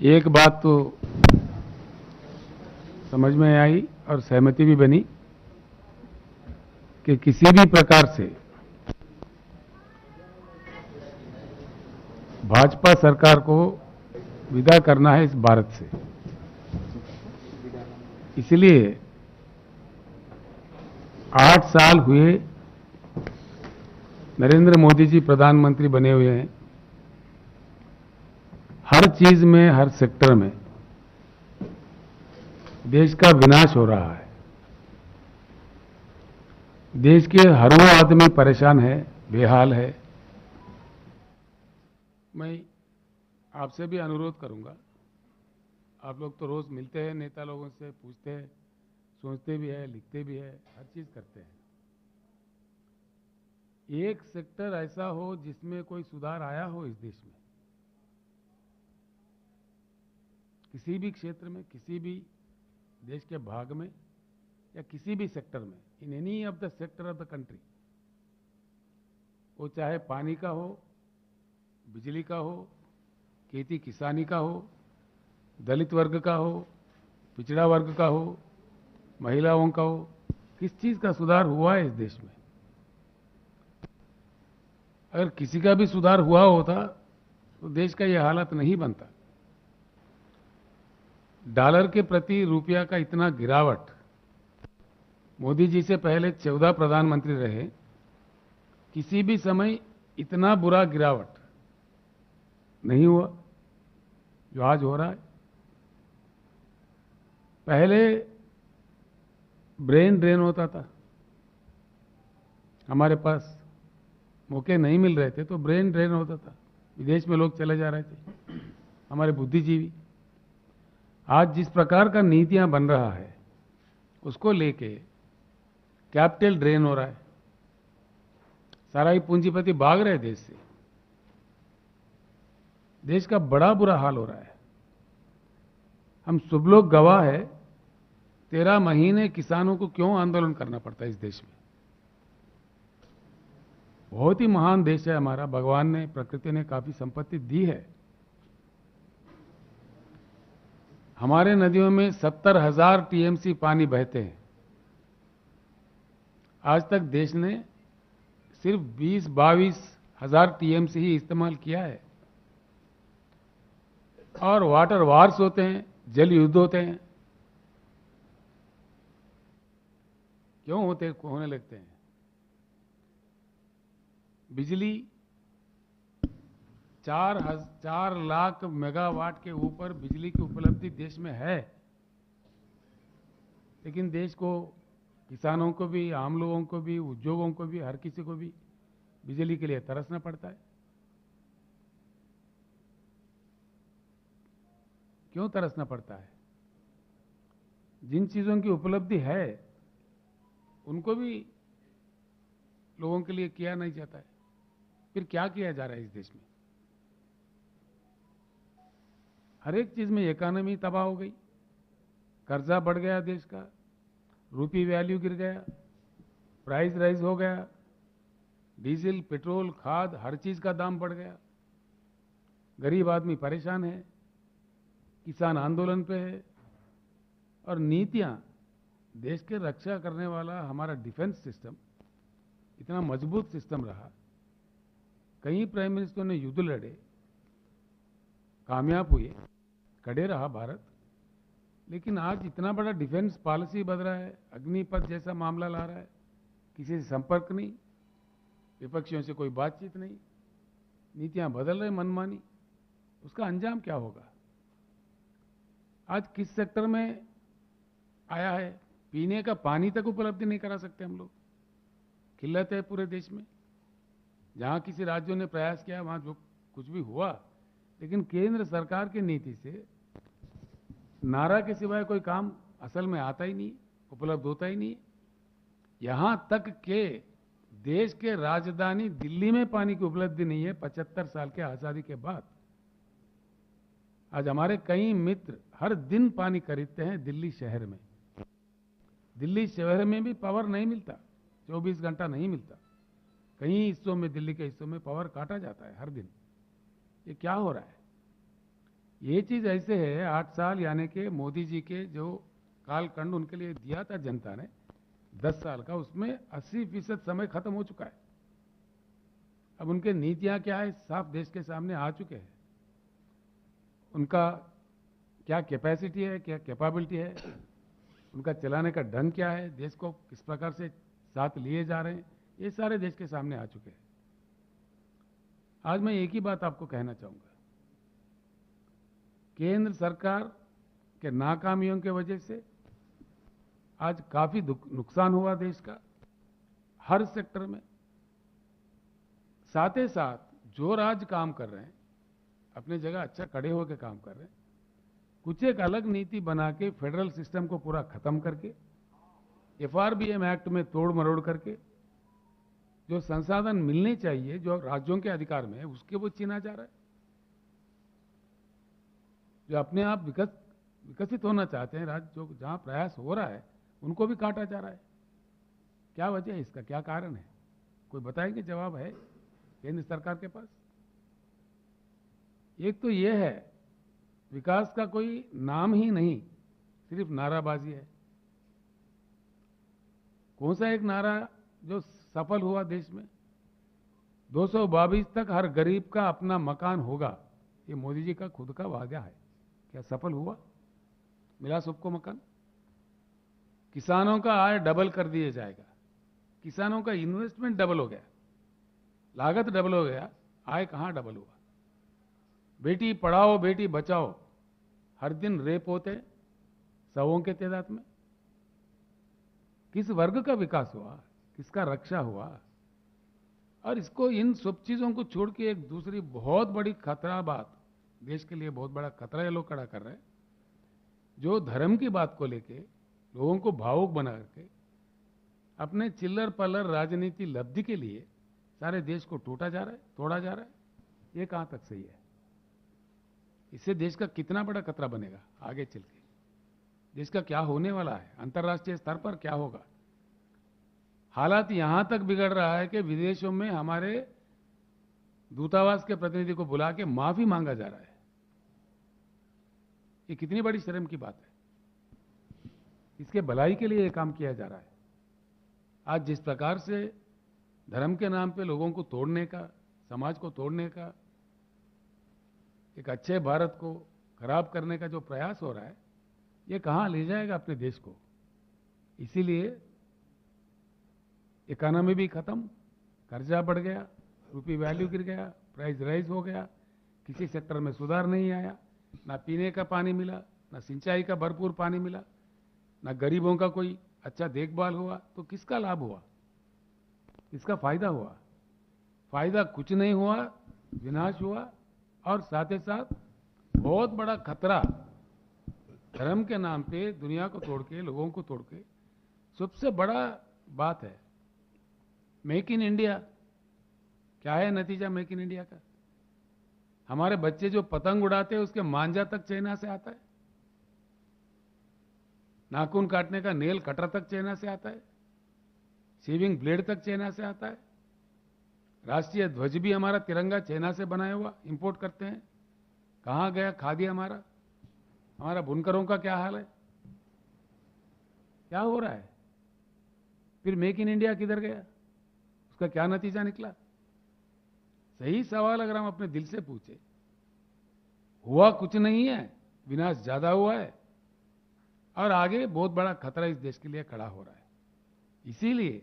एक बात तो समझ में आई और सहमति भी बनी कि किसी भी प्रकार से भाजपा सरकार को विदा करना है इस भारत से। इसलिए 8 साल हुए नरेंद्र मोदी जी प्रधानमंत्री बने हुए हैं। हर चीज में, हर सेक्टर में देश का विनाश हो रहा है। देश के हर वो आदमी परेशान है, बेहाल है। मैं आपसे भी अनुरोध करूंगा, आप लोग तो रोज मिलते हैं, नेता लोगों से पूछते हैं, सोचते भी है, लिखते भी है, हर चीज करते हैं। एक सेक्टर ऐसा हो जिसमें कोई सुधार आया हो इस देश में, किसी भी क्षेत्र में, किसी भी देश के भाग में या किसी भी सेक्टर में, in any of the sector of the country, वो चाहे पानी का हो, बिजली का हो, खेती किसानी का हो, दलित वर्ग का हो, पिछड़ा वर्ग का हो, महिलाओं का हो, किस चीज का सुधार हुआ है इस देश में? अगर किसी का भी सुधार हुआ होता तो देश का यह हालत नहीं बनता। डॉलर के प्रति रुपया का इतना गिरावट, मोदी जी से पहले 14 प्रधानमंत्री रहे, किसी भी समय इतना बुरा गिरावट नहीं हुआ जो आज हो रहा है। पहले ब्रेन ड्रेन होता था, हमारे पास मौके नहीं मिल रहे थे तो ब्रेन ड्रेन होता था, विदेश में लोग चले जा रहे थे, हमारे बुद्धिजीवी। आज जिस प्रकार का नीतियां बन रहा है उसको लेके कैपिटल ड्रेन हो रहा है, सारा ही पूंजीपति भाग रहे देश से। देश का बड़ा बुरा हाल हो रहा है। हम सब लोग गवाह है, 13 महीने किसानों को क्यों आंदोलन करना पड़ता है इस देश में। बहुत ही महान देश है हमारा, भगवान ने, प्रकृति ने काफी संपत्ति दी है। हमारे नदियों में 70,000 टीएमसी पानी बहते हैं। आज तक देश ने सिर्फ 20-22 हजार टीएमसी ही इस्तेमाल किया है। और वाटर वार्स होते हैं, जल युद्ध होते हैं, क्यों होने लगते हैं? बिजली 4 लाख मेगावाट के ऊपर बिजली की उपलब्धि देश में है, लेकिन देश को, किसानों को भी, आम लोगों को भी, उद्योगों को भी, हर किसी को भी बिजली के लिए तरसना पड़ता है। क्यों तरसना पड़ता है? जिन चीजों की उपलब्धि है उनको भी लोगों के लिए किया नहीं जाता है। फिर क्या किया जा रहा है इस देश में? हर एक चीज में इकोनॉमी तबाह हो गई, कर्जा बढ़ गया देश का, रूपी वैल्यू गिर गया, प्राइस राइज हो गया, डीजल, पेट्रोल, खाद, हर चीज का दाम बढ़ गया। गरीब आदमी परेशान है, किसान आंदोलन पे है। और नीतियां, देश के रक्षा करने वाला हमारा डिफेंस सिस्टम इतना मजबूत सिस्टम रहा, कई प्राइम मिनिस्टरों ने युद्ध लड़े, कामयाब हुए, खड़े रहा भारत। लेकिन आज इतना बड़ा डिफेंस पॉलिसी बदल रहा है, अग्निपथ जैसा मामला ला रहा है, किसी से संपर्क नहीं, विपक्षियों से कोई बातचीत नहीं, नीतियां बदल रहे मनमानी। उसका अंजाम क्या होगा? आज किस सेक्टर में आया है? पीने का पानी तक उपलब्ध नहीं करा सकते हम लोग। किल्लत है पूरे देश में। जहां किसी राज्यों ने प्रयास किया वहां जो कुछ भी हुआ, लेकिन केंद्र सरकार की नीति से नारा के सिवाय कोई काम असल में आता ही नहीं, उपलब्ध होता ही नहीं। यहां तक के देश के राजधानी दिल्ली में पानी की उपलब्धि नहीं है 75 साल के आजादी के बाद। आज हमारे कई मित्र हर दिन पानी खरीदते हैं दिल्ली शहर में। दिल्ली शहर में भी पावर नहीं मिलता, 24 घंटा नहीं मिलता। कई हिस्सों में, दिल्ली के हिस्सों में पावर काटा जाता है हर दिन। ये क्या हो रहा है? ये चीज ऐसे है, 8 साल यानी कि मोदी जी के जो कालखंड उनके लिए दिया था जनता ने 10 साल का, उसमें 80% समय खत्म हो चुका है। अब उनके नीतियां क्या है साफ देश के सामने आ चुके हैं। उनका क्या कैपेसिटी है, क्या कैपेबिलिटी है, उनका चलाने का ढंग क्या है, देश को किस प्रकार से साथ लिए जा रहे हैं, ये सारे देश के सामने आ चुके हैं। आज मैं एक ही बात आपको कहना चाहूंगा, केंद्र सरकार के नाकामियों की वजह से आज काफी नुकसान हुआ देश का हर सेक्टर में। साथ ही साथ जो राज काम कर रहे हैं अपनी जगह अच्छा खड़े होकर काम कर रहे हैं, कुछ एक अलग नीति बना के फेडरल सिस्टम को पूरा खत्म करके एफआरबीएम एक्ट में तोड़ मरोड़ करके जो संसाधन मिलने चाहिए जो राज्यों के अधिकार में है उसके वो छीना जा रहा है। जो अपने आप विकसित होना चाहते हैं राज्य, जो जहां प्रयास हो रहा है उनको भी काटा जा रहा है। क्या वजह है इसका, क्या कारण है? कोई बताएंगे? जवाब है केंद्र सरकार के पास? एक तो यह है विकास का कोई नाम ही नहीं, सिर्फ नाराबाजी है। कौन सा एक नारा जो सफल हुआ देश में? 222 तक हर गरीब का अपना मकान होगा, ये मोदी जी का खुद का वादा है। क्या सफल हुआ? मिला सबको मकान? किसानों का आय डबल कर दिया जाएगा, किसानों का इन्वेस्टमेंट डबल हो गया, लागत डबल हो गया, आय कहां डबल हुआ? बेटी पढ़ाओ बेटी बचाओ, हर दिन रेप होते सौों के तादाद में। किस वर्ग का विकास हुआ, किसका रक्षा हुआ? और इसको, इन सब चीजों को छोड़ के एक दूसरी बहुत बड़ी खतरा बात, देश के लिए बहुत बड़ा खतरा ये लोग खड़ा कर रहे हैं, जो धर्म की बात को लेके लोगों को भावुक बना करके अपने चिल्लर पल्लर राजनीति लब्धि के लिए सारे देश को टूटा जा रहा है, तोड़ा जा रहा है। ये कहां तक सही है? इससे देश का कितना बड़ा खतरा बनेगा आगे चल के? देश का क्या होने वाला है? अंतर्राष्ट्रीय स्तर पर क्या होगा? हालात यहां तक बिगड़ रहा है कि विदेशों में हमारे दूतावास के प्रतिनिधि को बुला के माफी मांगा जा रहा है। ये कितनी बड़ी शर्म की बात है। इसके भलाई के लिए ये काम किया जा रहा है। आज जिस प्रकार से धर्म के नाम पे लोगों को तोड़ने का, समाज को तोड़ने का, एक अच्छे भारत को खराब करने का जो प्रयास हो रहा है, ये कहां ले जाएगा अपने देश को? इसीलिए इकोनॉमी भी खत्म, कर्जा बढ़ गया, रुपी वैल्यू गिर गया, प्राइस राइज हो गया, किसी सेक्टर में सुधार नहीं आया, ना पीने का पानी मिला, ना सिंचाई का भरपूर पानी मिला, ना गरीबों का कोई अच्छा देखभाल हुआ। तो किसका लाभ हुआ, किसका फायदा हुआ? फायदा कुछ नहीं हुआ, विनाश हुआ। और साथ ही साथ बहुत बड़ा खतरा, धर्म के नाम पे दुनिया को तोड़ के, लोगों को तोड़ के, सबसे बड़ा बात है मेक इन इंडिया। क्या है नतीजा मेक इन इंडिया का? हमारे बच्चे जो पतंग उड़ाते हैं उसके मांझा तक चाइना से आता है, नाखून काटने का नेल कटर तक चाइना से आता है, शेविंग ब्लेड तक चाइना से आता है, राष्ट्रीय ध्वज भी हमारा तिरंगा चाइना से बनाया हुआ इंपोर्ट करते हैं। कहां गया खादी हमारा? हमारा बुनकरों का क्या हाल है? क्या हो रहा है? फिर मेक इन इंडिया किधर गया? उसका क्या नतीजा निकला? सही सवाल अगर हम अपने दिल से पूछे, हुआ कुछ नहीं है, विनाश ज्यादा हुआ है और आगे बहुत बड़ा खतरा इस देश के लिए खड़ा हो रहा है। इसीलिए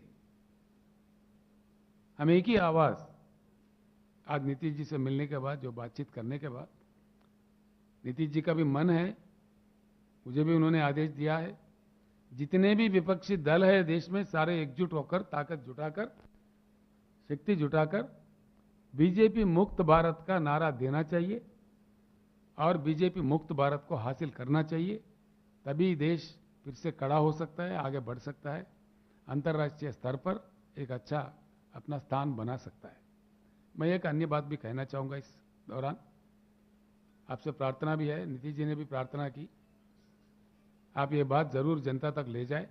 हम एक ही आवाज, आज नीतीश जी से मिलने के बाद, जो बातचीत करने के बाद, नीतीश जी का भी मन है, मुझे भी उन्होंने आदेश दिया है, जितने भी विपक्षी दल है देश में सारे एकजुट होकर, ताकत जुटाकर, शक्ति जुटाकर बीजेपी मुक्त भारत का नारा देना चाहिए और बीजेपी मुक्त भारत को हासिल करना चाहिए। तभी देश फिर से खड़ा हो सकता है, आगे बढ़ सकता है, अंतर्राष्ट्रीय स्तर पर एक अच्छा अपना स्थान बना सकता है। मैं एक अन्य बात भी कहना चाहूंगा इस दौरान, आपसे प्रार्थना भी है, नीतीश जी ने भी प्रार्थना की, आप ये बात जरूर जनता तक ले जाए।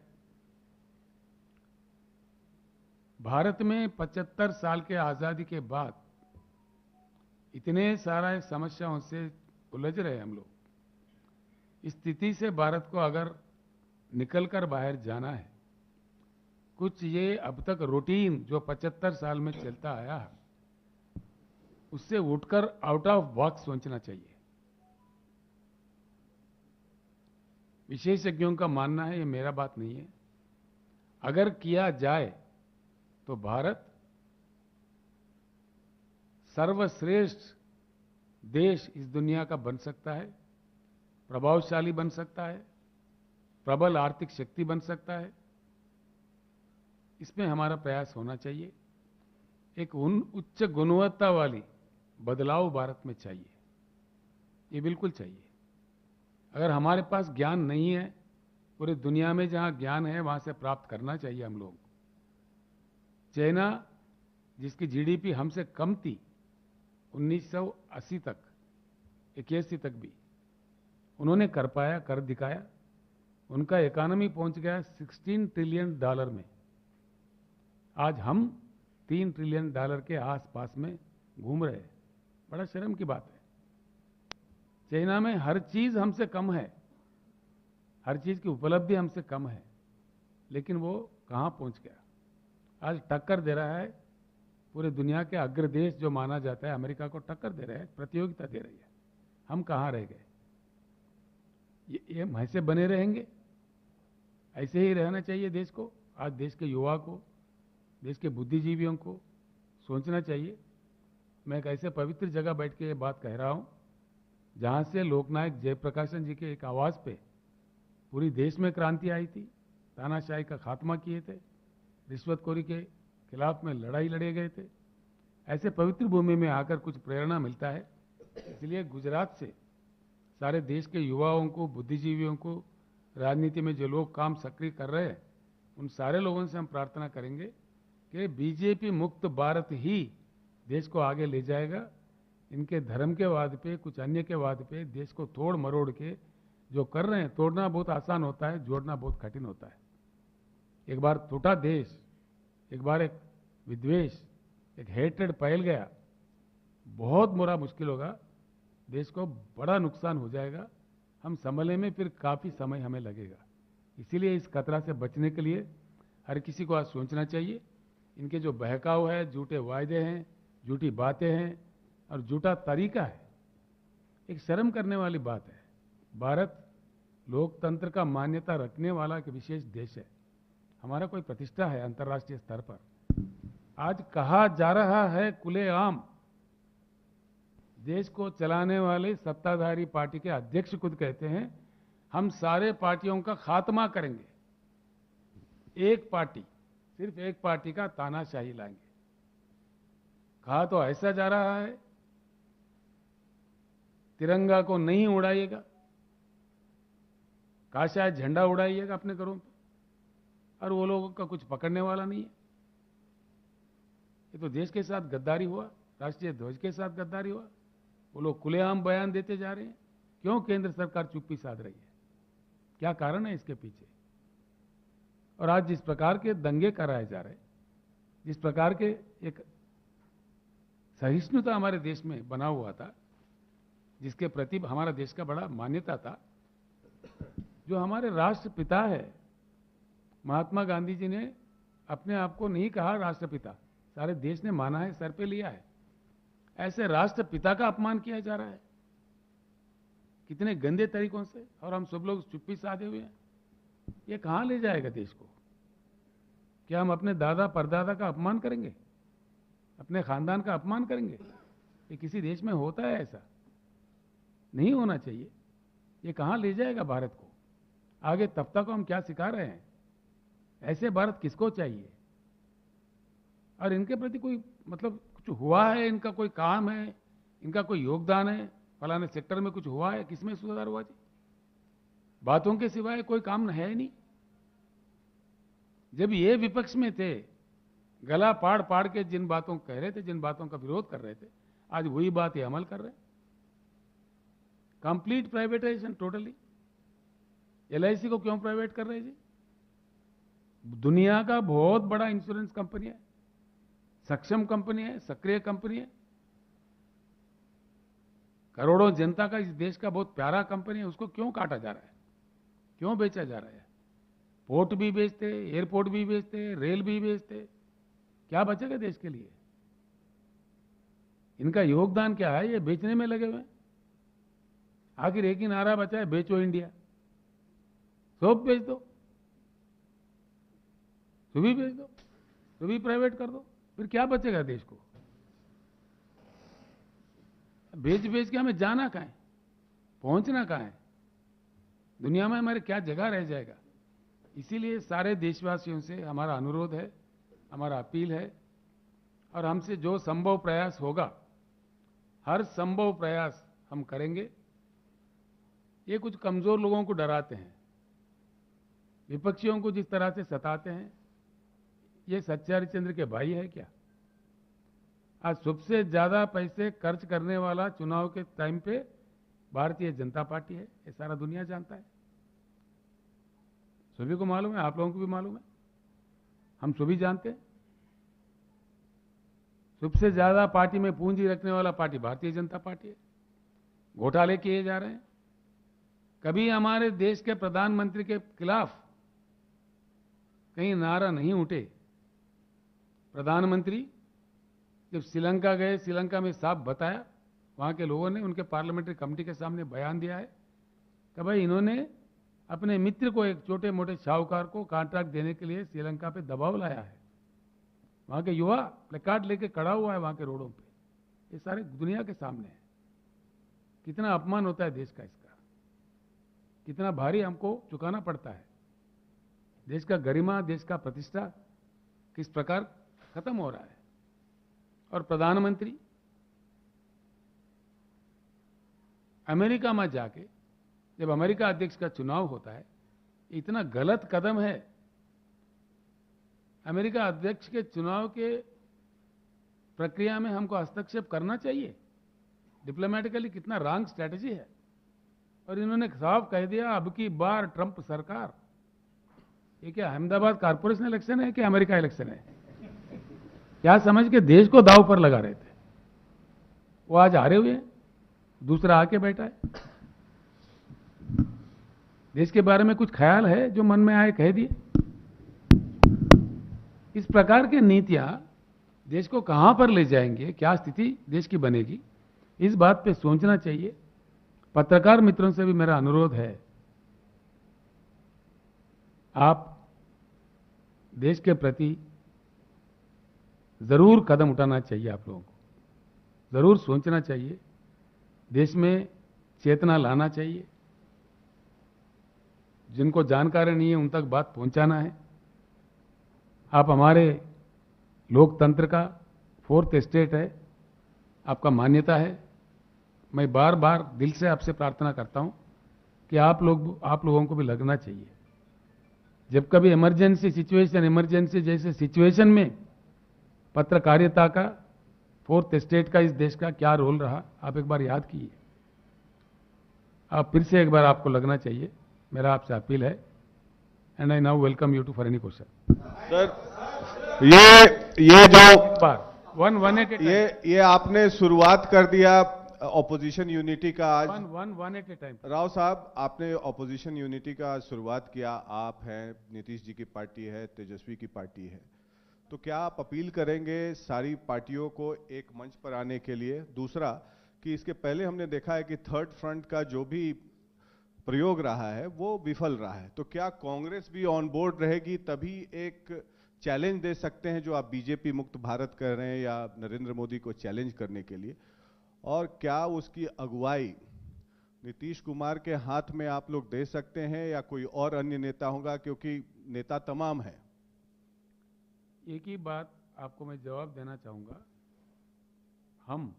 भारत में 75 साल के आजादी के बाद इतने सारे समस्याओं से उलझ रहे हैं हम लोग। इस स्थिति से भारत को अगर निकलकर बाहर जाना है, कुछ ये अब तक रूटीन जो 75 साल में चलता आया है, उससे उठकर आउट ऑफ बॉक्स सोचना चाहिए। विशेषज्ञों का मानना है, ये मेरा बात नहीं है, अगर किया जाए तो भारत सर्वश्रेष्ठ देश इस दुनिया का बन सकता है, प्रभावशाली बन सकता है, प्रबल आर्थिक शक्ति बन सकता है। इसमें हमारा प्रयास होना चाहिए। एक उच्च गुणवत्ता वाली बदलाव भारत में चाहिए, ये बिल्कुल चाहिए। अगर हमारे पास ज्ञान नहीं है, पूरी दुनिया में जहां ज्ञान है वहां से प्राप्त करना चाहिए हम लोग। चाइना, जिसकी जीडीपी हमसे कम थी 1980 तक, 81 तक भी, उन्होंने कर पाया, कर दिखाया। उनका इकोनॉमी पहुंच गया $16 ट्रिलियन में। आज हम $3 ट्रिलियन के आसपास में घूम रहे हैं। बड़ा शर्म की बात है। चाइना में हर चीज हमसे कम है, हर चीज की उपलब्धि हमसे कम है, लेकिन वो कहां पहुंच गया। आज टक्कर दे रहा है, पूरे दुनिया के अग्र देश जो माना जाता है अमेरिका को टक्कर दे रहा है, प्रतियोगिता दे रही है। हम कहां रह गए? ये ऐसे बने रहेंगे? ऐसे ही रहना चाहिए देश को। आज देश के युवा को, देश के बुद्धिजीवियों को सोचना चाहिए। मैं एक ऐसे पवित्र जगह बैठ के ये बात कह रहा हूं जहां से लोकनायक जयप्रकाशन जी के एक आवाज पे पूरी देश में क्रांति आई थी, तानाशाही का खात्मा किए थे, रिश्वतखोरी के खिलाफ में लड़ाई लड़े गए थे। ऐसे पवित्र भूमि में आकर कुछ प्रेरणा मिलता है। इसलिए गुजरात से सारे देश के युवाओं को, बुद्धिजीवियों को, राजनीति में जो लोग काम सक्रिय कर रहे हैं, उन सारे लोगों से हम प्रार्थना करेंगे कि बीजेपी मुक्त भारत ही देश को आगे ले जाएगा। इनके धर्म के वाद पे, कुछ अन्य के वाद पे देश को तोड़ मरोड़ के जो कर रहे हैं, तोड़ना बहुत आसान होता है, जोड़ना बहुत कठिन होता है। एक बार टूटा देश, एक बार एक विद्वेष, एक हेट्रेड फैल गया, बहुत बुरा मुश्किल होगा, देश को बड़ा नुकसान हो जाएगा। हम संभलने में फिर काफी समय हमें लगेगा। इसीलिए इस खतरा से बचने के लिए हर किसी को आज सोचना चाहिए। इनके जो बहकाव है, झूठे वायदे हैं, झूठी बातें हैं और झूठा तरीका है, एक शर्म करने वाली बात है। भारत लोकतंत्र का मान्यता रखने वाला एक विशेष देश है, हमारा कोई प्रतिष्ठा है अंतर्राष्ट्रीय स्तर पर। आज कहा जा रहा है खुलेआम, देश को चलाने वाले सत्ताधारी पार्टी के अध्यक्ष खुद कहते हैं हम सारे पार्टियों का खात्मा करेंगे, एक पार्टी, सिर्फ एक पार्टी का तानाशाही लाएंगे। कहा तो ऐसा जा रहा है तिरंगा को नहीं उड़ाइएगा, कहा शायद झंडा उड़ाइएगा अपने घरों पर, और वो लोगों का कुछ पकड़ने वाला नहीं है। ये तो देश के साथ गद्दारी हुआ, राष्ट्रीय ध्वज के साथ गद्दारी हुआ। वो लोग खुलेआम बयान देते जा रहे हैं। क्यों केंद्र सरकार चुप्पी साध रही है? क्या कारण है इसके पीछे? और आज जिस प्रकार के दंगे कराए जा रहे हैं, जिस प्रकार के एक सहिष्णुता हमारे देश में बना हुआ था, जिसके प्रति हमारा देश का बड़ा मान्यता था, जो हमारे राष्ट्रपिता है, महात्मा गांधी जी ने अपने आप को नहीं कहा राष्ट्रपिता, सारे देश ने माना है, सर पे लिया है। ऐसे राष्ट्रपिता का अपमान किया जा रहा है कितने गंदे तरीकों से, और हम सब लोग चुप्पी साधे हुए हैं। ये कहां ले जाएगा देश को? क्या हम अपने दादा परदादा का अपमान करेंगे, अपने खानदान का अपमान करेंगे? ये किसी देश में होता है? ऐसा नहीं होना चाहिए। ये कहां ले जाएगा भारत को? आगे तब तक हम क्या सिखा रहे हैं? ऐसे भारत किसको चाहिए? और इनके प्रति कोई मतलब कुछ हुआ है, इनका कोई काम है, इनका कोई योगदान है, फलाने सेक्टर में कुछ हुआ है, किसमें सुधार हुआ जी? बातों के सिवाय कोई काम है नहीं। जब ये विपक्ष में थे, गला पाड़ पाड़ के जिन बातों कह रहे थे, जिन बातों का विरोध कर रहे थे, आज वही बात ये अमल कर रहे हैं। Complete privatisation, totally. एलआईसी को क्यों प्राइवेट कर रहे हैं जी? दुनिया का बहुत बड़ा इंश्योरेंस कंपनी है, सक्षम कंपनी है, सक्रिय कंपनी है। करोड़ों जनता का, इस देश का बहुत प्यारा कंपनी है, उसको क्यों काटा जा रहा है, क्यों बेचा जा रहा है? पोर्ट भी बेचते, एयरपोर्ट भी बेचते, रेल भी बेचते, क्या बचेगा देश के लिए? इनका योगदान क्या है? ये बेचने में लगे हुए हैं। आखिर एक ही नारा बचा है, बेचो इंडिया। सब बेच दो, सुबह बेच दो, सुबह प्राइवेट कर दो, फिर क्या बचेगा देश को? बेच बेच के हमें जाना कहाँ है, पहुंचना कहाँ है? दुनिया में हमारे क्या जगह रह जाएगा? इसीलिए सारे देशवासियों से हमारा अनुरोध है, हमारा अपील है, और हमसे जो संभव प्रयास होगा, हर संभव प्रयास हम करेंगे। ये कुछ कमजोर लोगों को डराते हैं, विपक्षियों को जिस तरह से सताते हैं, ये सच्चे हरिश्चंद्र के भाई है क्या? आज सबसे ज्यादा पैसे खर्च करने वाला चुनाव के टाइम पे भारतीय जनता पार्टी है, ये सारा दुनिया जानता है, सभी को मालूम है, आप लोगों को भी मालूम है, हम सभी जानते हैं। सबसे ज्यादा पार्टी में पूंजी रखने वाला पार्टी भारतीय जनता पार्टी है। घोटाले किए जा रहे हैं। कभी हमारे देश के प्रधानमंत्री के खिलाफ कहीं नारा नहीं उठे। प्रधानमंत्री जब श्रीलंका गए, श्रीलंका में साफ बताया, वहां के लोगों ने उनके पार्लियामेंट्री कमेटी के सामने बयान दिया है कि भाई इन्होंने अपने मित्र को, एक छोटे मोटे शाहूकार को कॉन्ट्रैक्ट देने के लिए श्रीलंका पे दबाव लाया है। वहां के युवा प्लेकार्ड लेके खड़ा हुआ है वहां के रोडों पे, ये सारे दुनिया के सामने है। कितना अपमान होता है देश का, इसका कितना भारी हमको चुकाना पड़ता है। देश का गरिमा, देश का प्रतिष्ठा किस प्रकार खत्म हो रहा है। और प्रधानमंत्री अमेरिका में जाके, जब अमेरिका अध्यक्ष का चुनाव होता है, इतना गलत कदम है। अमेरिका अध्यक्ष के चुनाव के प्रक्रिया में हमको हस्तक्षेप करना चाहिए, डिप्लोमेटिकली कितना रॉन्ग स्ट्रेटजी है। और इन्होंने साफ कह दिया, अब की बार ट्रंप सरकार। ये क्या अहमदाबाद कारपोरेशन इलेक्शन है कि अमेरिका इलेक्शन है? क्या समझ के देश को दांव पर लगा रहे थे? वो आज हारे हुए हैं, दूसरा आके बैठा है। देश के बारे में कुछ ख्याल है, जो मन में आए कह दिए। इस प्रकार की नीतियां देश को कहां पर ले जाएंगे, क्या स्थिति देश की बनेगी, इस बात पे सोचना चाहिए। पत्रकार मित्रों से भी मेरा अनुरोध है, आप देश के प्रति जरूर कदम उठाना चाहिए, आप लोगों को जरूर सोचना चाहिए, देश में चेतना लाना चाहिए। जिनको जानकारी नहीं है उन तक बात पहुंचाना है। आप हमारे लोकतंत्र का फोर्थ स्टेट है, आपका मान्यता है। मैं बार बार दिल से आपसे प्रार्थना करता हूं कि आप लोगों को भी लगना चाहिए। जब कभी इमरजेंसी सिचुएशन, इमरजेंसी जैसे सिचुएशन में पत्रकारिता का, फोर्थ स्टेट का, इस देश का क्या रोल रहा, आप एक बार याद कीजिए। आप फिर से एक बार आपको लगना चाहिए, मेरा आपसे अपील है। And I now welcome you to for any question. Sir, ये जो वन ये आपने शुरुआत कर दिया ऑपोजिशन यूनिटी का आज। One at a time. Rao साहब, आपने ऑपोजिशन यूनिटी का आज शुरुआत किया। आप हैं, नीतीश जी की पार्टी है, तेजस्वी की पार्टी है, तो क्या आप अपील करेंगे सारी पार्टियों को एक मंच पर आने के लिए? दूसरा कि इसके पहले हमने देखा है कि थर्ड फ्रंट का जो भी प्रयोग रहा है वो विफल रहा है, तो क्या कांग्रेस भी ऑन बोर्ड रहेगी तभी एक चैलेंज दे सकते हैं जो आप बीजेपी मुक्त भारत कर रहे हैं, या नरेंद्र मोदी को चैलेंज करने के लिए? और क्या उसकी अगुवाई नीतीश कुमार के हाथ में आप लोग दे सकते हैं या कोई और अन्य नेता होगा, क्योंकि नेता तमाम है? एक ही बात आपको मैं जवाब देना चाहूंगा, हम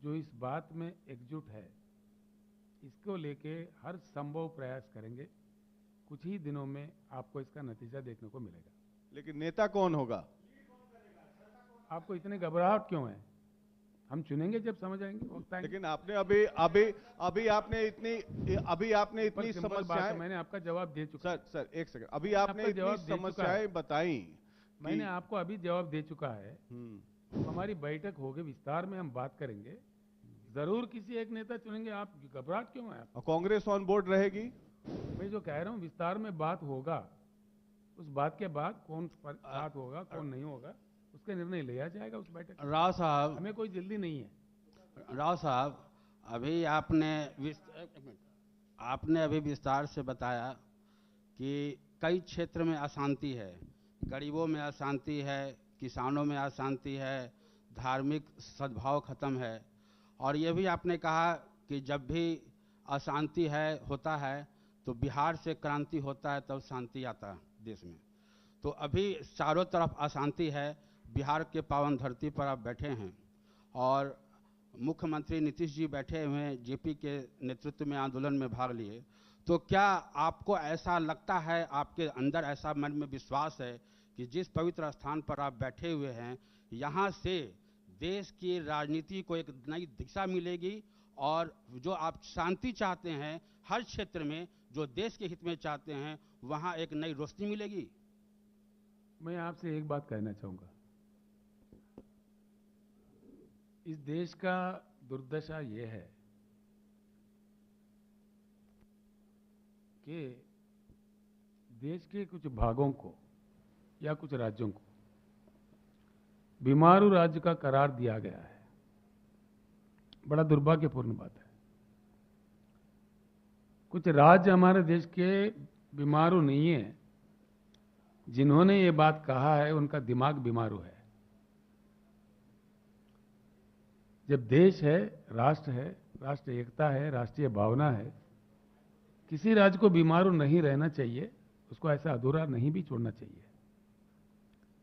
जो इस बात में एकजुट है, इसको लेके हर संभव प्रयास करेंगे। कुछ ही दिनों में आपको इसका नतीजा देखने को मिलेगा। लेकिन नेता कौन होगा? आपको इतने घबराहट क्यों है? हम चुनेंगे जब समझ आएंगे, वक्त आएंगे। लेकिन आपने अभी आपने इतनी समस्याएं, मैंने आपका जवाब दे चुका। सर एक सेकंड, अभी आपने इतनी समस्याएं बताई। मैंने आपको अभी जवाब दे चुका है। हमारी बैठक होगी, विस्तार में हम बात करेंगे, जरूर किसी एक नेता चुनेंगे, आप घबराहट क्यों है? और कांग्रेस ऑन बोर्ड रहेगी? मैं जो कह रहा हूँ विस्तार में बात होगा, उस बात के बाद कौन साथ होगा कौन नहीं होगा उसका निर्णय लिया जाएगा उस बैठक में। राव साहब, हमें कोई जल्दी नहीं है। राव साहब, अभी आपने अभी विस्तार से बताया कि कई क्षेत्र में अशांति है, गरीबों में अशांति है, किसानों में अशांति है, धार्मिक सद्भाव खत्म है, और ये भी आपने कहा कि जब भी अशांति होता है तो बिहार से क्रांति होता है, तब शांति आता है देश में। तो अभी चारों तरफ अशांति है, बिहार के पावन धरती पर आप बैठे हैं और मुख्यमंत्री नीतीश जी बैठे हुए हैं, जेपी के नेतृत्व में आंदोलन में भाग लिए। तो क्या आपको ऐसा लगता है, आपके अंदर ऐसा मन में विश्वास है कि जिस पवित्र स्थान पर आप बैठे हुए हैं, यहाँ से देश की राजनीति को एक नई दिशा मिलेगी और जो आप शांति चाहते हैं हर क्षेत्र में, जो देश के हित में चाहते हैं, वहाँ एक नई रोशनी मिलेगी? मैं आपसे एक बात कहना चाहूंगा, इस देश का दुर्दशा ये है कि देश के कुछ भागों को या कुछ राज्यों को बीमारू राज्य का करार दिया गया है। बड़ा दुर्भाग्यपूर्ण बात है। कुछ राज्य हमारे देश के बीमारू नहीं है, जिन्होंने ये बात कहा है उनका दिमाग बीमारू है। जब देश है, राष्ट्र एकता है, राष्ट्रीय भावना है, किसी राज्य को बीमारू नहीं रहना चाहिए, उसको ऐसा अधूरा नहीं भी छोड़ना चाहिए,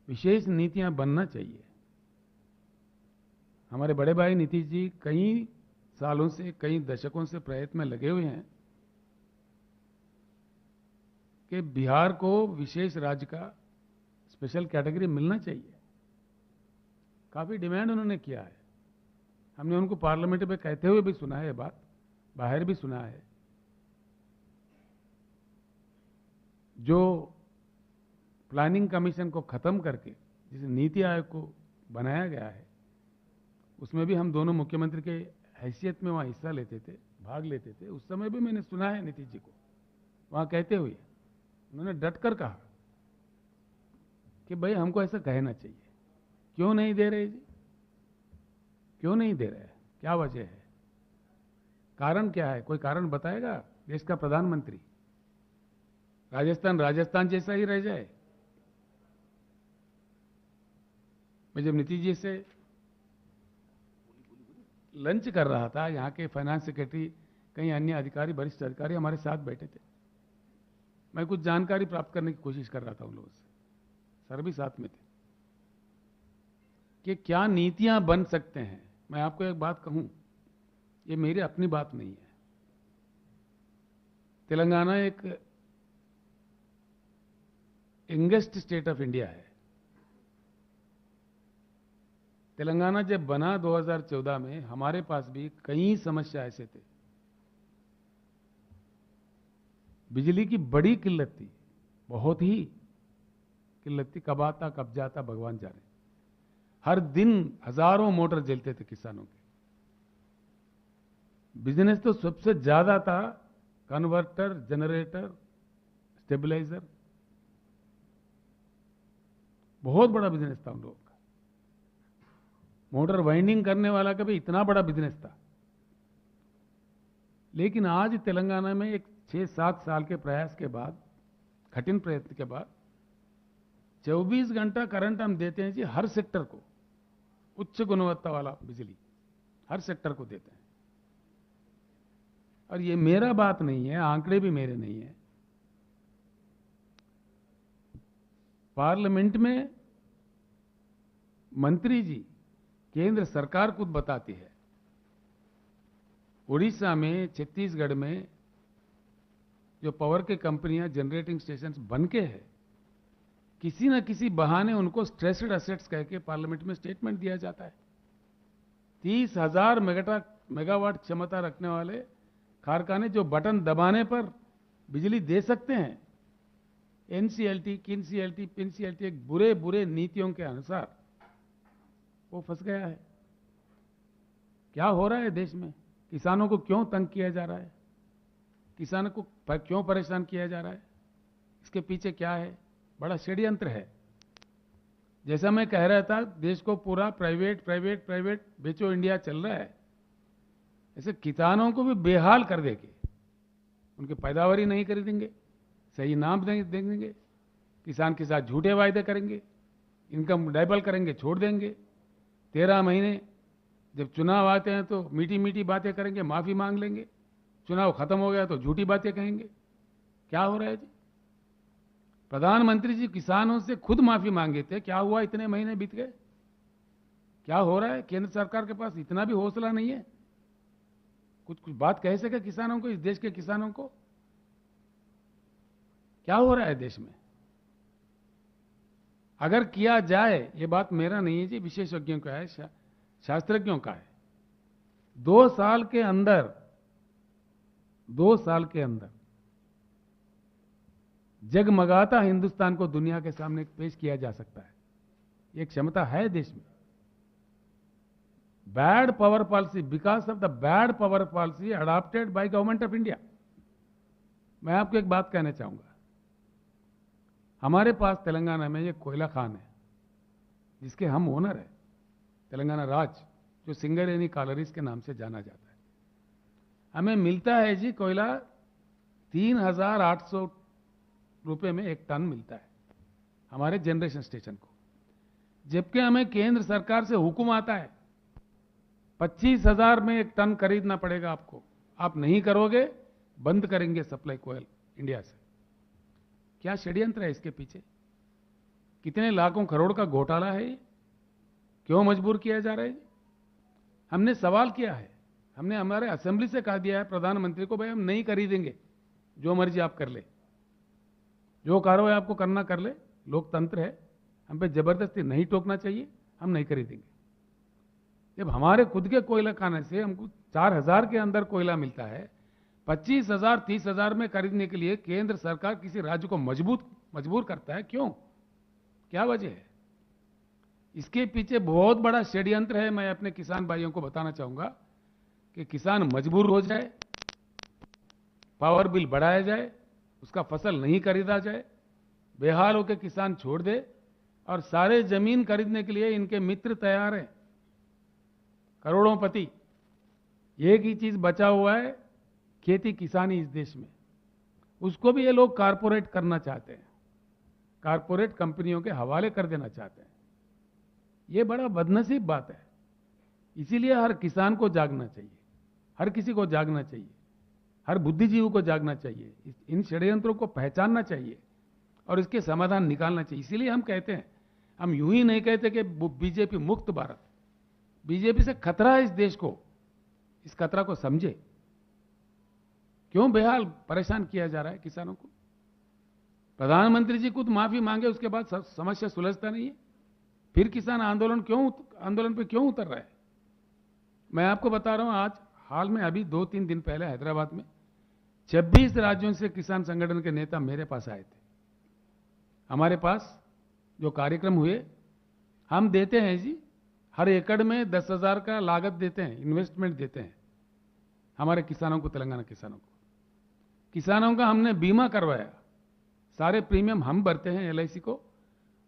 विशेष नीतियां बनना चाहिए। हमारे बड़े भाई नीतीश जी कई सालों से, कई दशकों से प्रयत्न में लगे हुए हैं कि बिहार को विशेष राज्य का स्पेशल कैटेगरी मिलना चाहिए। काफी डिमांड उन्होंने किया है, हमने उनको पार्लियामेंट में कहते हुए भी सुना है, ये बात बाहर भी सुना है। जो प्लानिंग कमीशन को खत्म करके जिसे नीति आयोग को बनाया गया है, उसमें भी हम दोनों मुख्यमंत्री के हैसियत में वहां हिस्सा लेते थे, भाग लेते थे। उस समय भी मैंने सुना है नीतीश जी को वहां कहते हुए, उन्होंने डट कर कहा कि भाई हमको ऐसा कहना चाहिए। क्यों नहीं दे रहे जी? क्यों नहीं दे रहे? क्या वजह है? कारण क्या है? कोई कारण बताएगा? देश का प्रधानमंत्री राजस्थान जैसा ही रह जाए? मैं जब नीतीश जी से लंच कर रहा था, यहाँ के फाइनेंस सेक्रेटरी, कई अन्य अधिकारी, वरिष्ठ अधिकारी हमारे साथ बैठे थे। मैं कुछ जानकारी प्राप्त करने की कोशिश कर रहा था उन लोगों से, सर भी साथ में थे, कि क्या नीतियां बन सकते हैं। मैं आपको एक बात कहूं, ये मेरी अपनी बात नहीं है। तेलंगाना एक यंगेस्ट स्टेट ऑफ इंडिया है। तेलंगाना जब बना 2014 में, हमारे पास भी कई समस्या ऐसे थे। बिजली की बड़ी किल्लत थी, बहुत ही किल्लत थी। कब आता कब जाता भगवान जाने। हर दिन हजारों मोटर जलते थे किसानों के। बिजनेस तो सबसे ज्यादा था, कन्वर्टर, जनरेटर, स्टेबलाइजर, बहुत बड़ा बिजनेस था उन लोगों का। मोटर वाइंडिंग करने वाला का भी इतना बड़ा बिजनेस था। लेकिन आज तेलंगाना में एक 6-7 साल के प्रयास के बाद, कठिन प्रयत्न के बाद, 24 घंटा करंट हम देते हैं जी हर सेक्टर को। उच्च गुणवत्ता वाला बिजली हर सेक्टर को देते हैं। और ये मेरा बात नहीं है, आंकड़े भी मेरे नहीं है। पार्लियामेंट में मंत्री जी, केंद्र सरकार खुद बताती है। उड़ीसा में, छत्तीसगढ़ में जो पावर के कंपनियां, जनरेटिंग स्टेशंस बन के है, किसी न किसी बहाने उनको स्ट्रेस्ड एसेट्स कह के पार्लियामेंट में स्टेटमेंट दिया जाता है। 30,000 मेगावाट क्षमता रखने वाले कारखाने जो बटन दबाने पर बिजली दे सकते हैं, एनसीएलटी, किनसीएलटी, पिनसीएलटी, एक बुरे बुरे नीतियों के अनुसार वो फंस गया है। क्या हो रहा है देश में? किसानों को क्यों तंग किया जा रहा है? किसानों को क्यों परेशान किया जा रहा है? इसके पीछे क्या है? बड़ा षड्यंत्र है। जैसा मैं कह रहा था, देश को पूरा प्राइवेट प्राइवेट प्राइवेट बेचो इंडिया चल रहा है, ऐसे किसानों को भी बेहाल कर देंगे। उनकी पैदावारी नहीं खरीदेंगे, सही नाम नहीं देंगे, किसान के साथ झूठे वायदे करेंगे, इनकम डबल करेंगे, छोड़ देंगे। 13 महीने जब चुनाव आते हैं तो मीठी मीठी बातें करेंगे, माफी मांग लेंगे। चुनाव खत्म हो गया तो झूठी बातें कहेंगे। क्या हो रहा है जी? प्रधानमंत्री जी किसानों से खुद माफी मांगे थे, क्या हुआ? इतने महीने बीत गए। क्या हो रहा है? केंद्र सरकार के पास इतना भी हौसला नहीं है कुछ कुछ बात कह सके किसानों को, इस देश के किसानों को? क्या हो रहा है देश में? अगर किया जाए, ये बात मेरा नहीं है जी, विशेषज्ञों का है, शास्त्रज्ञों का है। 2 साल के अंदर जगमगाता हिंदुस्तान को दुनिया के सामने पेश किया जा सकता है। ये क्षमता है देश में। Bad power policy, because of the bad power policy adopted by government of India. मैं आपको एक बात कहना चाहूंगा, हमारे पास तेलंगाना में ये कोयला खान है जिसके हम ओनर है, तेलंगाना राज, जो सिंगरेनी कॉलरीज के नाम से जाना जाता है। हमें मिलता है जी कोयला 3,800 रुपए में 1 टन मिलता है हमारे जनरेशन स्टेशन को, जबकि हमें केंद्र सरकार से हुक्म आता है 25,000 में 1 टन खरीदना पड़ेगा आपको। आप नहीं करोगे, बंद करेंगे सप्लाई कोयल इंडिया से। क्या षड्यंत्र है इसके पीछे? कितने लाखों करोड़ का घोटाला है ये? क्यों मजबूर किया जा रहा है? हमने सवाल किया है, हमने हमारे असेंबली से कहा दिया है प्रधानमंत्री को, भाई हम नहीं खरीदेंगे, जो मर्जी आप कर ले, जो कार्रवाई आपको करना कर ले, लोकतंत्र है, हम पे जबरदस्ती नहीं टोकना चाहिए, हम नहीं खरीदेंगे। जब हमारे खुद के कोयला खाने से हमको 4,000 के अंदर कोयला मिलता है, 25,000 30,000 में खरीदने के लिए केंद्र सरकार किसी राज्य को मजबूर करता है, क्यों? क्या वजह है? इसके पीछे बहुत बड़ा षड्यंत्र है। मैं अपने किसान भाइयों को बताना चाहूंगा कि किसान मजबूर हो जाए, पावर बिल बढ़ाया जाए, उसका फसल नहीं खरीदा जाए, बेहाल होकर किसान छोड़ दे, और सारे जमीन खरीदने के लिए इनके मित्र तैयार हैं, करोड़ोंपति। एक ही चीज बचा हुआ है, खेती किसानी इस देश में, उसको भी ये लोग कारपोरेट करना चाहते हैं, कारपोरेट कंपनियों के हवाले कर देना चाहते हैं। ये बड़ा बदनसीब बात है। इसीलिए हर किसान को जागना चाहिए, हर किसी को जागना चाहिए, हर बुद्धिजीवी को जागना चाहिए, इन षड्यंत्रों को पहचानना चाहिए और इसके समाधान निकालना चाहिए। इसीलिए हम कहते हैं, हम यूं ही नहीं कहते कि बीजेपी मुक्त भारत, बीजेपी से खतरा है इस देश को, इस खतरा को समझे। क्यों बेहाल परेशान किया जा रहा है किसानों को? प्रधानमंत्री जी खुद माफी मांगे, उसके बाद समस्या सुलझता नहीं है, फिर किसान आंदोलन पे क्यों उतर रहा है? मैं आपको बता रहा हूं, आज हाल में अभी 2-3 दिन पहले हैदराबाद में 26 राज्यों से किसान संगठन के नेता मेरे पास आए थे। हमारे पास जो कार्यक्रम हुए, हम देते हैं जी, हर एकड़ में 10,000 का लागत देते हैं, इन्वेस्टमेंट देते हैं हमारे किसानों को, तेलंगाना किसानों को। किसानों का हमने बीमा करवाया, सारे प्रीमियम हम भरते हैं LIC को,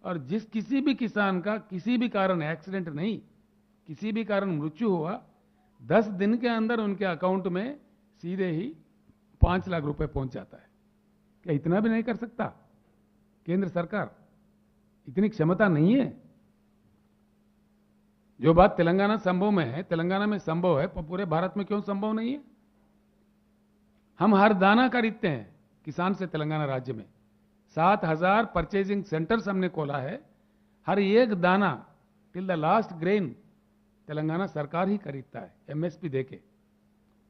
और किसी भी किसान का किसी भी कारण, एक्सीडेंट नहीं, किसी भी कारण मृत्यु हुआ, 10 दिन के अंदर उनके अकाउंट में सीधे ही 5 लाख रुपए पहुंच जाता है। क्या इतना भी नहीं कर सकता केंद्र सरकार? इतनी क्षमता नहीं है? जो बात तेलंगाना संभव में है, तेलंगाना में संभव है, पूरे भारत में क्यों संभव नहीं है? हम हर दाना खरीदते हैं किसान से तेलंगाना राज्य में। 7,000 परचेजिंग सेंटर्स हमने खोला है, हर एक दाना till the last grain Telangana सरकार ही खरीदता है, MSP देके।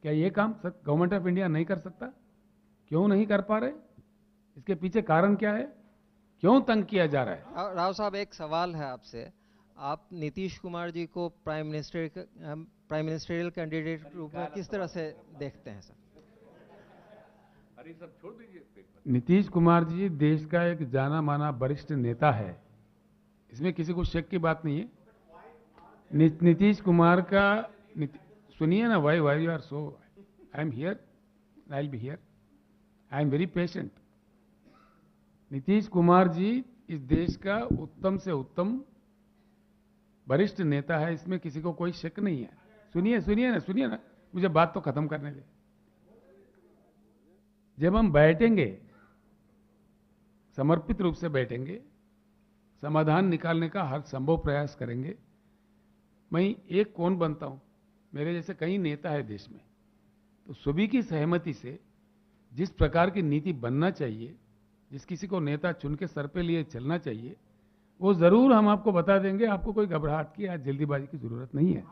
क्या ये काम गवर्नमेंट ऑफ इंडिया नहीं कर सकता? क्यों नहीं कर पा रहे? इसके पीछे कारण क्या है? क्यों तंग किया जा रहा है? राव साहब, एक सवाल है आपसे। आप नीतीश कुमार जी को प्राइम मिनिस्टरियल कैंडिडेट के रूप में किस तरह से देखते हैं सर? सब छोड़ दीजिए। नीतीश कुमार जी देश का एक जाना माना वरिष्ठ नेता है, इसमें किसी को शक की बात नहीं है। नीतीश कुमार का सुनिए ना, why you are so, I am here, I will be here, I am very patient. Nitish Kumar ji इस देश का उत्तम से उत्तम वरिष्ठ नेता है, इसमें किसी को कोई शक नहीं है। सुनिए ना, मुझे बात तो खत्म करने दे। जब हम बैठेंगे, समर्पित रूप से बैठेंगे, समाधान निकालने का हर संभव प्रयास करेंगे। मैं एक कौन बनता हूं, मेरे जैसे कई नेता है देश में, तो सभी की सहमति से जिस प्रकार की नीति बनना चाहिए, जिस किसी को नेता चुन के सर पे लिए चलना चाहिए, वो जरूर हम आपको बता देंगे। आपको कोई घबराहट की या जल्दीबाजी की जरूरत नहीं है।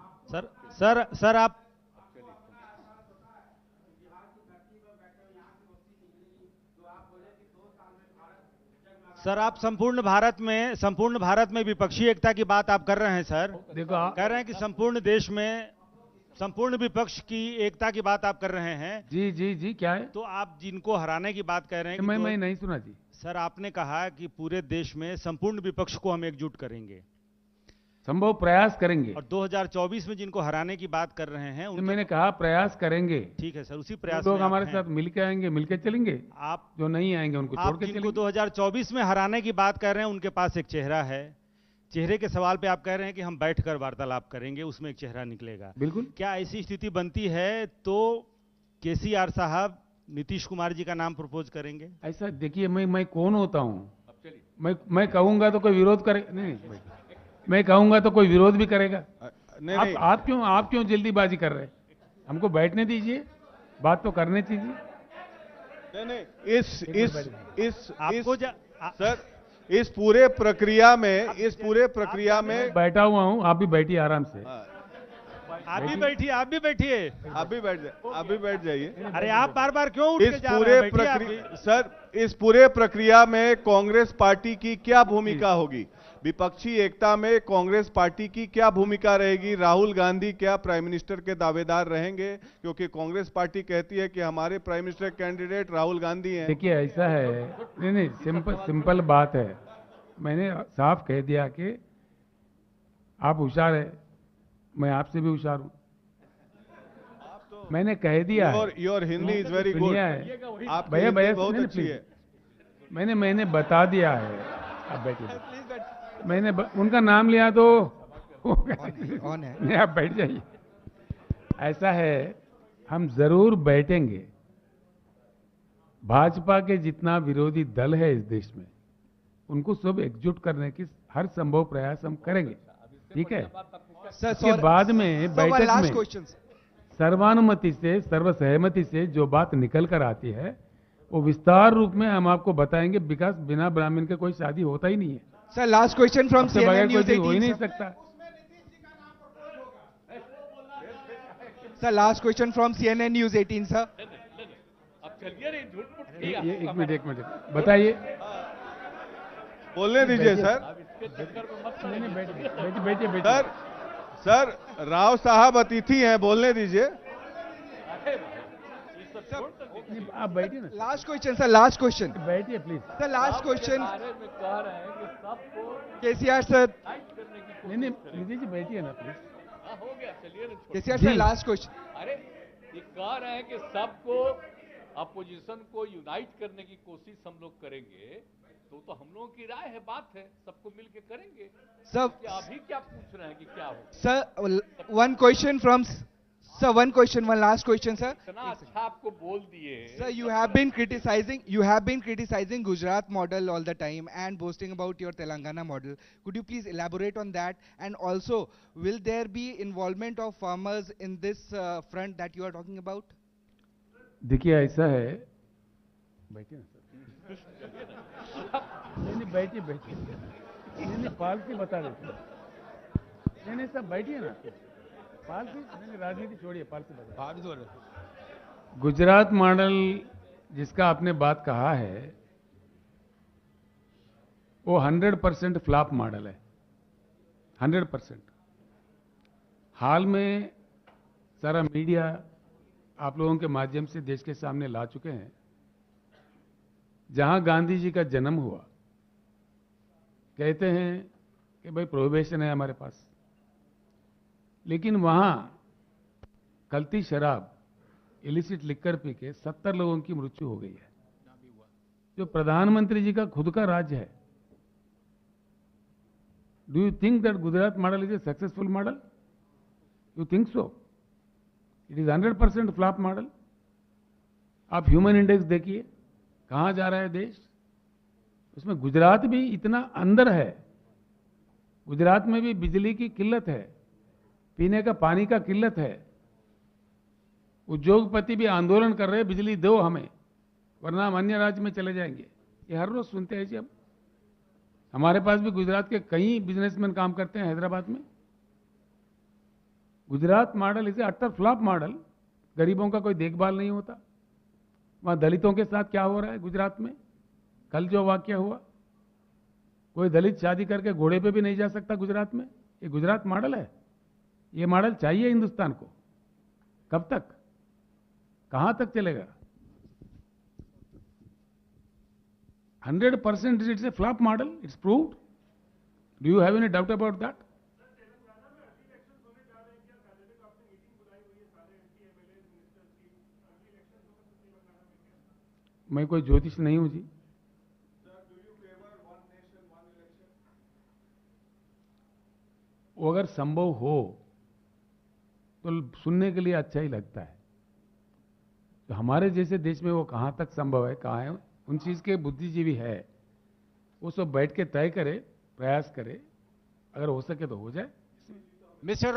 सर आप संपूर्ण भारत में विपक्षी एकता की बात आप कर रहे हैं सर। देखो कह रहे हैं कि संपूर्ण देश में संपूर्ण विपक्ष की एकता की बात आप कर रहे हैं। जी क्या है? तो आप जिनको हराने की बात कह रहे हैं कि मैं नहीं सुना जी। सर आपने कहा कि पूरे देश में संपूर्ण विपक्ष को हम एकजुट करेंगे, संभव प्रयास करेंगे, और 2024 में जिनको हराने की बात कर रहे हैं तो मैंने कहा प्रयास करेंगे। ठीक है सर, उसी प्रयास लोग में हमारे साथ मिलके आएंगे, मिलके चलेंगे। आप जो नहीं आएंगे उनको छोड़ के जिनको चलेंगे। 2024 में हराने की बात कर रहे हैं उनके पास एक चेहरा है। चेहरे के सवाल पे आप कह रहे हैं कि हम बैठकर वार्तालाप करेंगे, उसमें एक चेहरा निकलेगा। बिल्कुल। क्या ऐसी स्थिति बनती है तो केसीआर साहब नीतीश कुमार जी का नाम प्रपोज करेंगे? ऐसा देखिए, मैं कौन होता हूं? मैं कहूंगा तो कोई विरोध करेगा? नहीं, मैं कहूंगा तो कोई विरोध भी करेगा। नहीं, आप क्यों जल्दीबाजी कर रहे हैं? हमको बैठने दीजिए, बात तो करने दीजिए। नहीं, आपको सर इस पूरे प्रक्रिया में बैठा हुआ हूं, आप भी बैठिए आराम से। आप भी बैठिए आप भी बैठ जाइए। अरे आप बार बार क्यों उठ के जा रहे हैं? बैठिए आप भी। सर इस पूरे प्रक्रिया में कांग्रेस पार्टी की क्या भूमिका होगी? विपक्षी एकता में कांग्रेस पार्टी की क्या भूमिका रहेगी? राहुल गांधी क्या प्राइम मिनिस्टर के दावेदार रहेंगे? क्योंकि कांग्रेस पार्टी कहती है कि हमारे prime minister candidate Rahul Gandhi हैं। देखिए ऐसा है, नहीं, सिंपल बात है। मैंने साफ कह दिया कि आप होशियार है, मैं आपसे भी होशियार हूं। मैंने कह दिया है। Your Hindi is very good. आप भैया बहुत अच्छी है। मैंने बता दिया है। अब बैठिए। मैंने उनका नाम लिया तो नहीं, आप बैठ जाइए। ऐसा है, हम जरूर बैठेंगे। भाजपा के जितना विरोधी दल है इस देश में, उनको सब एकजुट करने की हर संभव प्रयास हम करेंगे। ठीक है? इसके बाद में बैठक में सर्वानुमति से, सर्वसहमति से जो बात निकल कर आती है, वो विस्तार रूप में हम आपको बताएंगे। विकास बिना ब्राह्मण के कोई शादी होता ही नहीं है। Sir last question from CNN News 18 हो ही नहीं सकता। Sir last question from CNN News 18 sir. अब चलिए रे, झूठ ये एक मिनट बताइए। बोलने दीजिए सर। बैठिए। सर राव साहब अतिथि हैं, बोलने दीजिए। आप बैठिए ना। Last question sir, last question. बैठिए प्लीज। सर लास्ट क्वेश्चन कह रहे हैं कि सबको केसीआर सर। नहीं, निधि जी बैठिए ना प्लीज। हो गया, चलिए ना। KCR sir last question. अरे ये कह रहे हैं कि सबको, अपोजिशन को यूनाइट करने की कोशिश हम लोग करेंगे, तो हम लोगों की राय है, बात है, सबको मिलके करेंगे। सर अभी क्या पूछ रहे हैं कि क्या हो? Sir one question from sir, one last question sir. इतना अच्छा आपको बोल दिए। Sir, you have been criticizing Gujarat model all the time and boasting about your Telangana model. Could you please elaborate on that? And also, will there be involvement of farmers in this front that you are talking about? देखिए ऐसा है, बैठिए ना sir. नहीं, बैठिए। नहीं, palsy बता देते। नहीं सब बैठिए ना। पालसी नहीं, राजनीति छोड़िए, पालसी बता। गुजरात मॉडल जिसका आपने बात कहा है, वो 100% फ्लॉप मॉडल है। 100%। हाल में सारा मीडिया आप लोगों के माध्यम से देश के सामने ला चुके हैं। जहां गांधी जी का जन्म हुआ, कहते हैं कि भाई प्रोहिबिशन है हमारे पास, लेकिन वहां खलती शराब, इलिसिट लिकर पी के 70 लोगों की मृत्यु हो गई है, जो प्रधानमंत्री जी का खुद का राज्य है। Do you think that Gujarat model is a successful model? You think so? It is 100% flop model. आप ह्यूमन इंडेक्स देखिए, कहां जा रहा है देश। उसमें गुजरात भी इतना अंदर है। गुजरात में भी बिजली की किल्लत है, पीने का पानी का किल्लत है। उद्योगपति भी आंदोलन कर रहे हैं, बिजली दो हमें, वरना हम अन्य राज्य में चले जाएंगे। ये हर रोज सुनते हैं जी हम। हमारे पास भी गुजरात के कई बिजनेसमैन काम करते हैं हैदराबाद में। Gujarat model is a utter flop model. गरीबों का कोई देखभाल नहीं होता। वहां दलितों के साथ क्या हो रहा है गुजरात में? कल जो वाक्य हुआ, कोई दलित शादी करके घोड़े पे भी नहीं जा सकता गुजरात में। ये गुजरात मॉडल है? ये मॉडल चाहिए हिंदुस्तान को? कब तक, कहां तक चलेगा? 100% it's a flop model, it's proved. Do you have any doubt about that? मैं कोई ज्योतिष नहीं हूं जी। वो अगर संभव हो तो सुनने के लिए अच्छा ही लगता है। तो हमारे जैसे देश में वो कहां तक संभव है, कहां है, उन चीज के बुद्धिजीवी है, वो सब बैठ के तय करे, प्रयास करे, अगर हो सके तो हो जाए। Mr.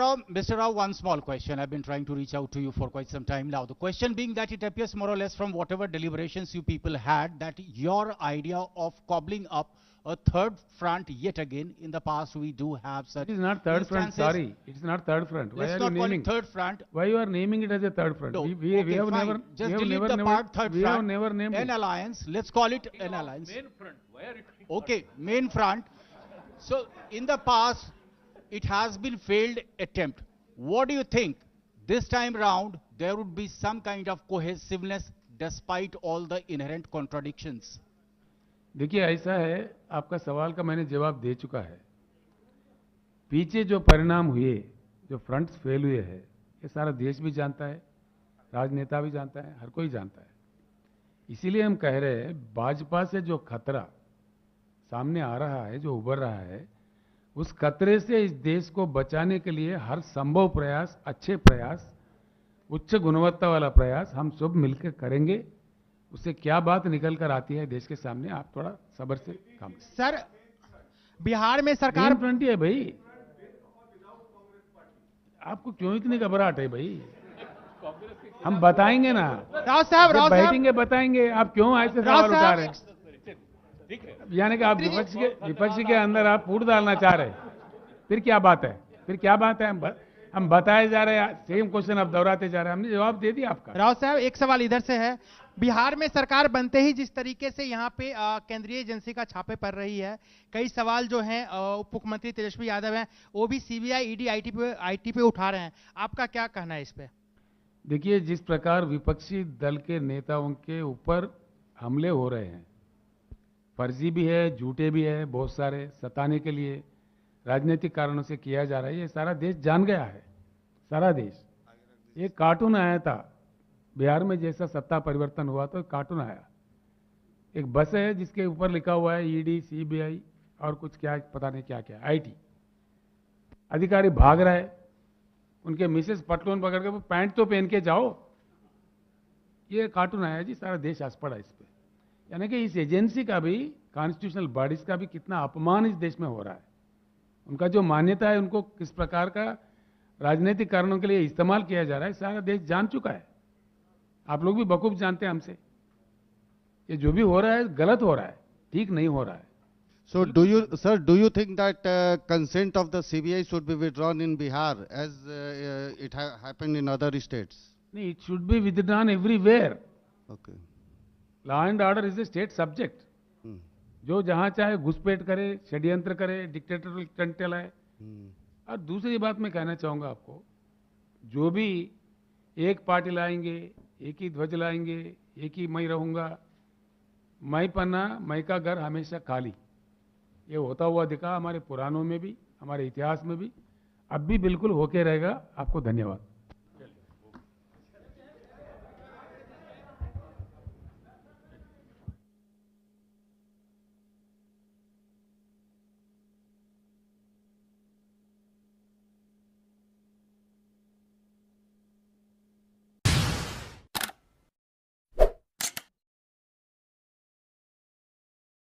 Rao, one small question. I've been trying to reach out to you for quite some time now. The question being that it appears more or less from whatever deliberations you people had that your idea of cobbling up a third front yet again, in the past we do have such. It is not third front, instances. sorry. It is not third front. Why Let's are not you call naming it third front. Why you are naming it as a third front? No, We okay, have fine. never, Just we have delete never, the part third we front. have never named An it. alliance. Let's call it an alliance. Main front. Why are you doing Okay, main front. So in the past, it has been failed attempt. What do you think? This time round, there would be some kind of cohesiveness despite all the inherent contradictions. देखिए ऐसा है, आपका सवाल का मैंने जवाब दे चुका है। पीछे जो परिणाम हुए, जो फ्रंट्स फेल हुए हैं, ये सारा देश भी जानता है, राजनेता भी जानता है, हर कोई जानता है। इसीलिए हम कह रहे हैं, भाजपा से जो खतरा सामने आ रहा है, जो उभर रहा है, उस खतरे से इस देश को बचाने के लिए हर संभव प्रयास, अच्छे प्रयास, उच्च गुणवत्ता वाला प्रयास हम सब मिलकर करेंगे। उससे क्या बात निकल कर आती है देश के सामने, आप थोड़ा सब्र से काम। सर, बिहार में सरकार फ्रंट है भाई, आपको क्यों इतनी घबराहट है भाई? हम बताएंगे ना, राव साहब, जब बैठेंगे बताएंगे। आप क्यों ऐसे सवाल उठा रहे हैं? ठीक है। यानी कि आप विपक्ष के अंदर आप फूट डालना चाह रहे हैं। फिर क्या बात है? फिर क्या बात है? हम बताए जा रहे हैं, सेम क्वेश्चन आप दोहराते जा रहे हैं। हमने जवाब दे दिया आपका। राव साहब, एक सवाल इधर से है। बिहार में सरकार बनते ही जिस तरीके से यहाँ पे केंद्रीय एजेंसी का छापे पड़ रही है, कई सवाल जो हैं उप मुख्यमंत्री तेजस्वी यादव हैं, वो भी सीबीआई, ईडी, आईटी पे उठा रहे हैं। आपका क्या कहना है इस पे? देखिए, जिस प्रकार विपक्षी दल के नेताओं के ऊपर हमले हो रहे हैं, फर्जी भी है, झूठे भी है, बहुत सारे सताने के लिए राजनीतिक कारणों से किया जा रहा है, ये सारा देश जान गया है। सारा देश। एक कार्टून आया था बिहार में, जैसा सत्ता परिवर्तन हुआ तो एक कार्टून आया, एक बस है जिसके ऊपर लिखा हुआ है ईडी, सीबीआई और कुछ क्या पता नहीं क्या क्या, आईटी। अधिकारी भाग रहा है, उनके मिसेस पटलून पकड़ के, पैंट तो पहन के जाओ। ये कार्टून आया जी, सारा देश हंस पड़ा इस पे। यानी कि इस एजेंसी का भी, कॉन्स्टिट्यूशनल बॉडीज का भी कितना अपमान इस देश में हो रहा है। उनका जो मान्यता है, उनको किस प्रकार का राजनीतिक कारणों के लिए इस्तेमाल किया जा रहा है, सारा देश जान चुका है। आप लोग भी बखूब जानते हैं हमसे। ये जो भी हो रहा है गलत हो रहा है, ठीक नहीं हो रहा है। So do you think that consent of the CBI should be withdrawn in Bihar as it happened in other states? नहीं, it should be withdrawn everywhere. Okay. Law and order is a state subject. जो जहां चाहे घुसपैठ करे, षड्यंत्र करे, dictator stunt चलाए। और दूसरी बात मैं कहना चाहूंगा आपको, जो भी एक पार्टी लाएंगे, एक ही ध्वज लाएंगे, एक ही मैं रहूंगा, मैं पन्ना, मैं का घर हमेशा खाली, ये होता हुआ दिखा हमारे पुराणों में भी, हमारे इतिहास में भी, अब भी बिल्कुल होके रहेगा। आपको धन्यवाद।